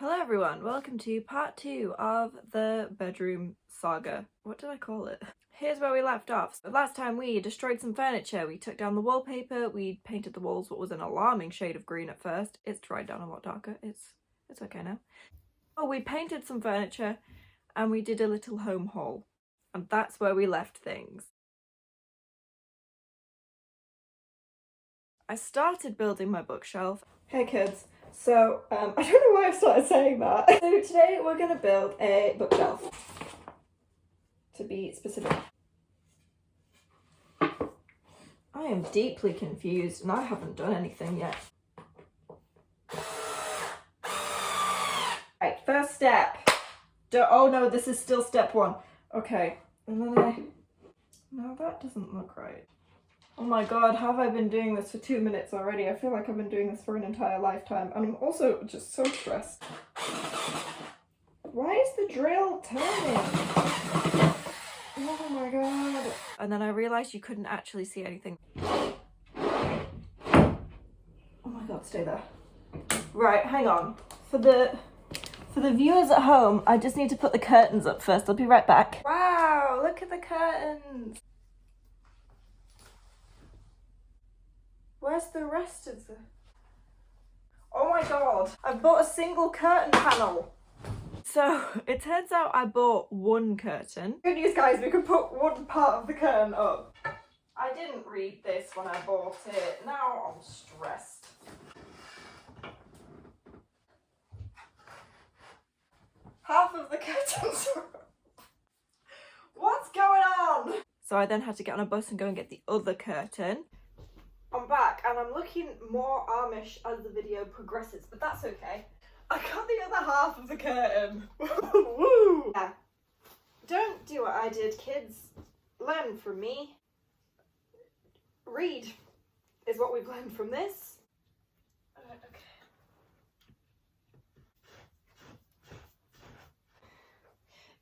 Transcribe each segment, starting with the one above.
Hello everyone, welcome to part 2 of the bedroom saga. What did I call it? Here's where we left off. So last time we destroyed some furniture, we took down the wallpaper, we painted the walls what was an alarming shade of green at first. It's dried down a lot darker, it's okay now. Oh, we painted some furniture and we did a little home haul. And that's where we left things. I started building my bookshelf. Hey kids. So, I don't know why I started saying that. So today we're going to build a bookshelf, to be specific. I am deeply confused and I haven't done anything yet. Right, first step. Oh no, this is still step 1. Okay, and then no, that doesn't look right. Oh my god, have I been doing this for 2 minutes already? I feel like I've been doing this for an entire lifetime, and I'm also just so stressed. Why is the drill turning? Oh my god. And then I realised you couldn't actually see anything. Oh my god, stay there. Right, hang on. For the viewers at home, I just need to put the curtains up first. I'll be right back. Wow, look at the curtains. Where's the rest of the... Oh my god, I've bought a single curtain panel. So, it turns out I bought one curtain. Good news guys, we can put one part of the curtain up. I didn't read this when I bought it. Now I'm stressed. Half of the curtains are up. What's going on? So I then had to get on a bus and go and get the other curtain. I'm back and I'm looking more Amish as the video progresses, but that's okay. I got the other half of the curtain. Woo! Yeah. Don't do what I did, kids. Learn from me. Read is what we've learned from this. Okay.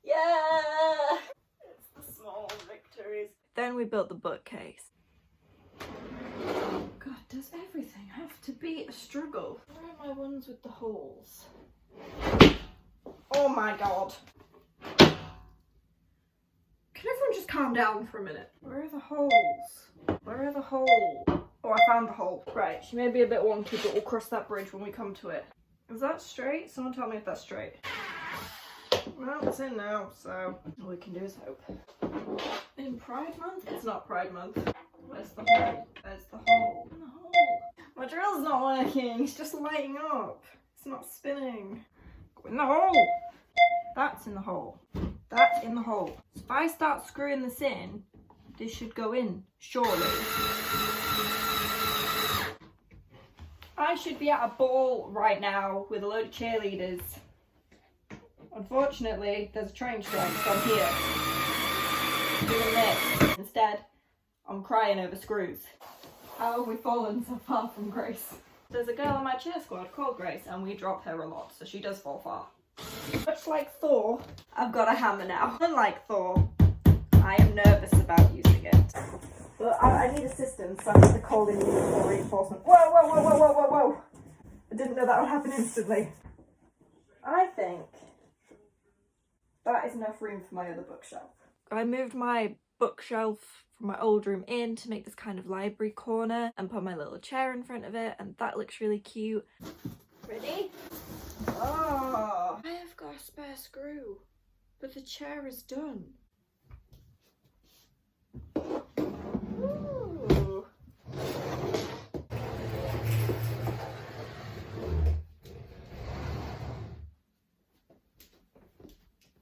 Yeah! It's the small victories. Then we built the bookcase. God, does everything have to be a struggle? Where are my ones with the holes? Oh my god. Can everyone just calm down for a minute? Where are the holes? Where are the holes? Oh, I found the hole. Right, she may be a bit wonky, but we'll cross that bridge when we come to it. Is that straight? Someone tell me if that's straight. Well, it's in now, so all we can do is hope. In Pride Month? It's not Pride Month. Where's the hole? There's the hole. In the hole. My drill's not working. It's just lighting up. It's not spinning. Go in the hole. That's in the hole. That's in the hole. So if I start screwing this in, this should go in, surely. I should be at a ball right now with a load of cheerleaders. Unfortunately, there's a train strike, so I'm here. Doing this. Instead, I'm crying over screws. How have we fallen so far from Grace? There's a girl on my cheer squad called Grace and we drop her a lot, so she does fall far. Much like Thor, I've got a hammer now. Unlike Thor, I am nervous about using it. But I need assistance, so I need to call in for reinforcement. Whoa, whoa, whoa, whoa, whoa, whoa, whoa! I didn't know that would happen instantly. I think that is enough room for my other bookshelf. I moved my bookshelf from my old room in to make this kind of library corner and put my little chair in front of it, and that looks really cute. Ready? Oh, I have got a spare screw, but the chair is done. Ooh.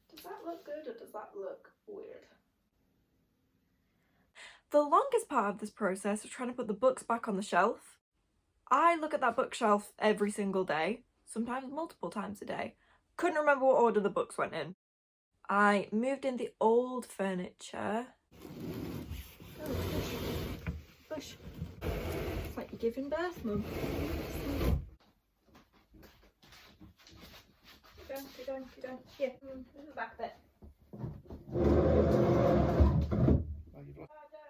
Does that look good or does that look weird? The longest part of this process was trying to put the books back on the shelf. I look at that bookshelf every single day, sometimes multiple times a day. Couldn't remember what order the books went in. I moved in the old furniture. Oh, push. It's like you're giving birth, Mum. Keep going. Here, this is the back bit.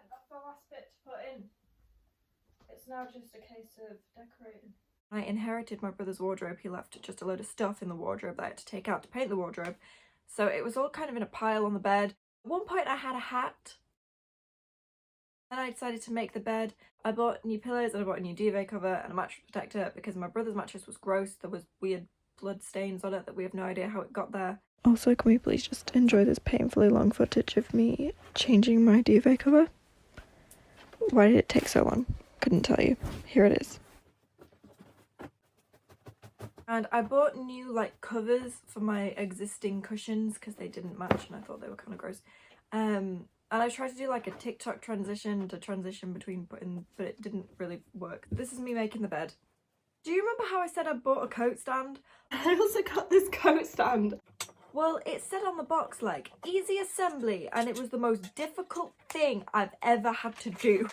That's the last bit to put in. It's now just a case of decorating. I inherited my brother's wardrobe. He left just a load of stuff in the wardrobe that I had to take out to paint the wardrobe. So it was all kind of in a pile on the bed. At one point I had a hat. Then I decided to make the bed. I bought new pillows and I bought a new duvet cover and a mattress protector because my brother's mattress was gross. There was weird blood stains on it that we have no idea how it got there. Also, can we please just enjoy this painfully long footage of me changing my duvet cover? Why did it take so long? Couldn't tell you. Here it is. And I bought new like covers for my existing cushions because they didn't match and I thought they were kind of gross. And I tried to do like a TikTok transition between putting, but it didn't really work. This is me making the bed. Do you remember how I said I bought a coat stand? I also got this coat stand. Well, it said on the box like easy assembly and it was the most difficult thing I've ever had to do.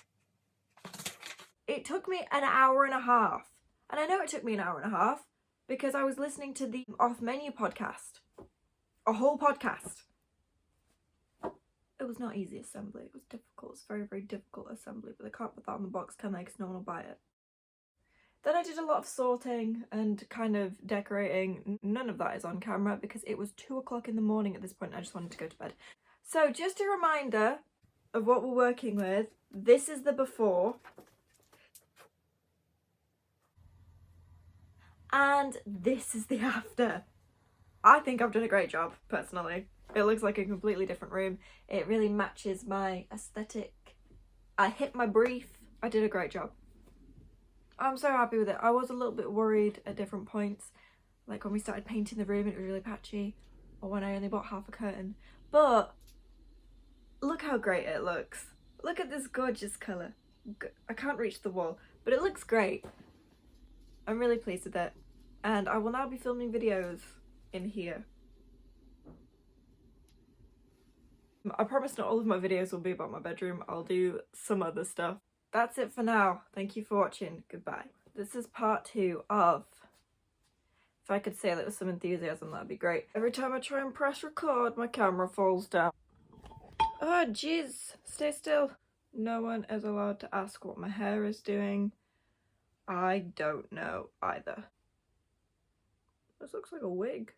It took me an hour and a half. And I know it took me an hour and a half because I was listening to the Off Menu podcast. A whole podcast. It was not easy assembly. It was difficult. It's very, very difficult assembly, but they can't put that on the box, can they? Because no one will buy it. Then I did a lot of sorting and kind of decorating. None of that is on camera because it was 2 o'clock in the morning at this point and I just wanted to go to bed. So just a reminder of what we're working with. This is the before. And this is the after. I think I've done a great job, personally. It looks like a completely different room. It really matches my aesthetic. I hit my brief. I did a great job. I'm so happy with it. I was a little bit worried at different points, like when we started painting the room it was really patchy, or when I only bought half a curtain. But look how great it looks. Look at this gorgeous colour. I can't reach the wall, but it looks great. I'm really pleased with it. And I will now be filming videos in here. I promise not all of my videos will be about my bedroom. I'll do some other stuff. That's it for now. Thank you for watching. Goodbye. This is part 2 of... If I could say that with some enthusiasm, that'd be great. Every time I try and press record, my camera falls down. Oh, jeez. Stay still. No one is allowed to ask what my hair is doing. I don't know either. This looks like a wig.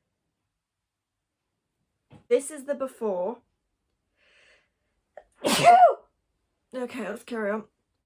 This is the before. Okay, let's carry on.